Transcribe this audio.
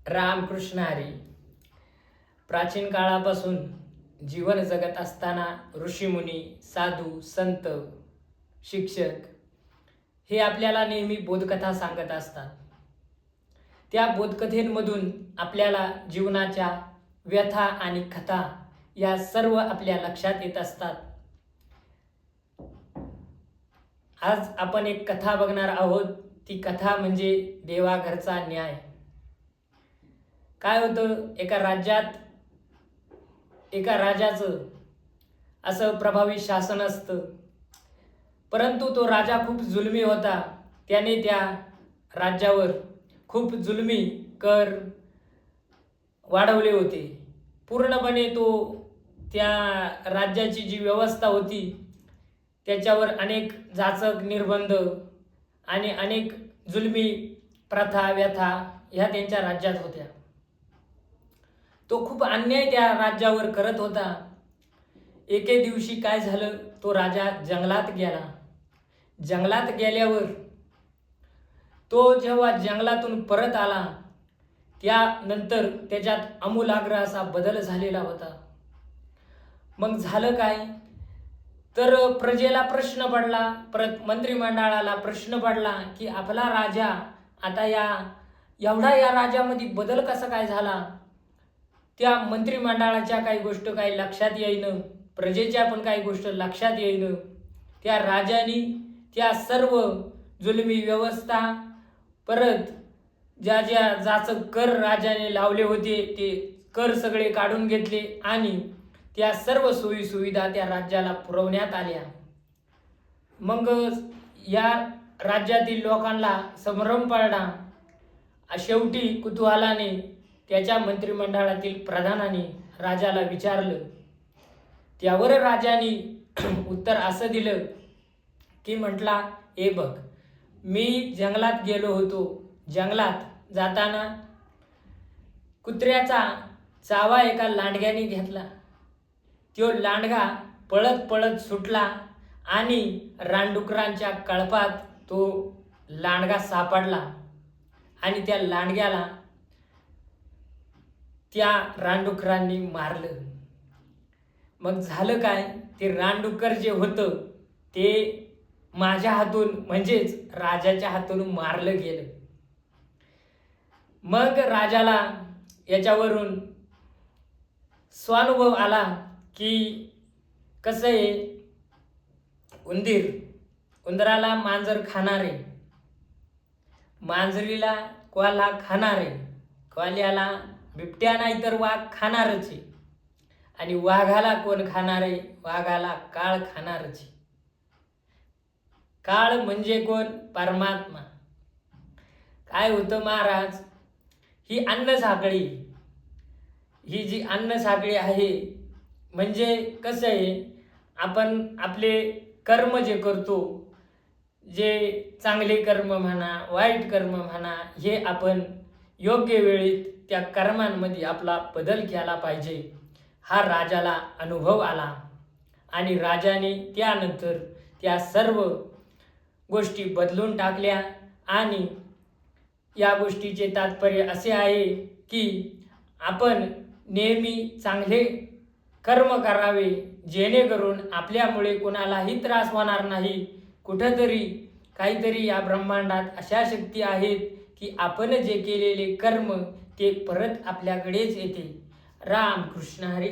रामकृष्ण हरी. प्राचीन काळापासून जीवन जगत असताना ऋषीमुनी, साधू, संत, शिक्षक हे आपल्याला नेहमी बोधकथा सांगत असतात. त्या बोधकथेमधून आपल्याला जीवनाच्या व्यथा आणि कथा या सर्व आपल्या लक्षात येत असतात. आज आपण एक कथा बघणार आहोत. ती कथा म्हणजे देवाघरचा न्याय. काय होतं, एका राज्यात एका राजाचं असं प्रभावी शासन असतं, परंतु तो राजा खूप जुलमी होता. त्याने त्या राज्यावर खूप जुलमी कर वाढवले होते. पूर्णपणे तो त्या राज्याची जी व्यवस्था होती त्याच्यावर अनेक जाचक, निर्बंध आणि अनेक जुलमी प्रथा, व्यथा ह्या त्यांच्या राज्यात होत्या. तो खूप अन्याय त्या राज्यावर करत होता. एके दिवशी काय झालं, तो राजा जंगलात गेला. जंगलात गेल्यावर तो जेव्हा जंगलातून परत आला त्यानंतर त्याच्यात आमूलाग्र असा बदल झालेला होता. मग झालं काय, तर प्रजेला प्रश्न पडला, परत मंत्रिमंडळाला प्रश्न पडला की आपला राजा आता एवढा या राज्यामध्ये बदल कसा काय झाला. त्या मंत्रिमंडळाच्या काही गोष्ट काही लक्षात येईन, प्रजेच्या पण काही गोष्ट लक्षात येईन. त्या राजाने त्या सर्व जुलमी व्यवस्था, परत ज्या ज्या जाचक कर राजाने लावले होते ते कर सगळे काढून घेतले आणि त्या सर्व सोयी सुविधा त्या राज्याला पुरवण्यात आल्या. मग या राज्यातील लोकांना संभ्रम पडला. शेवटी कुतूहलाने त्याच्या मंत्रिमंडळातील प्रधानाने राजाला विचारलं. त्यावर राजाने उत्तर असं दिलं की म्हटला, हे बघ, मी जंगलात गेलो होतो. जंगलात जाताना कुत्र्याचा चावा एका लांडग्याने घेतला. तो लांडगा पळत पळत सुटला आणि रानडुकरांच्या कळपात तो लांडगा सापडला आणि त्या लांडग्याला त्या रानडुकरांनी मारलं. मग झालं काय, ते रानडुकर जे होतं ते माझ्या हातून म्हणजेच राजाच्या हातून मारलं गेलं. मग राजाला याच्यावरून स्वानुभव आला की कसं आहे, उंदराला मांजर खाणारे, मांजरीला कोल्हा खाणारे, कोल्ह्याला बिबट्या नाही तर वाघ खाणारच आहे, आणि वाघाला कोण खाणारे, वाघाला काळ खाणारच. काळ म्हणजे कोण, परमात्मा. काय होतं महाराज, ही अन्न साखळी, ही जी अन्न साखळी आहे म्हणजे कसं आहे, आपण आपले कर्म जे करतो, जे चांगले कर्म म्हणा, वाईट कर्म म्हणा, हे आपण योग्य वेळेत त्या कर्मांमध्ये आपला बदल केला पाहिजे. हा राजाला अनुभव आला आणि राजाने त्यानंतर त्या सर्व गोष्टी बदलून टाकल्या. आणि या गोष्टीचे तात्पर्य असे आहे की आपण नेहमी चांगले कर्म करावे, जेणेकरून आपल्यामुळे कोणालाही त्रास होणार नाही. कुठंतरी काहीतरी या ब्रह्मांडात अशा शक्ती आहेत की आपण जे केलेले कर्म ते परत आपल्याकडेच येते. रामकृष्ण हरी.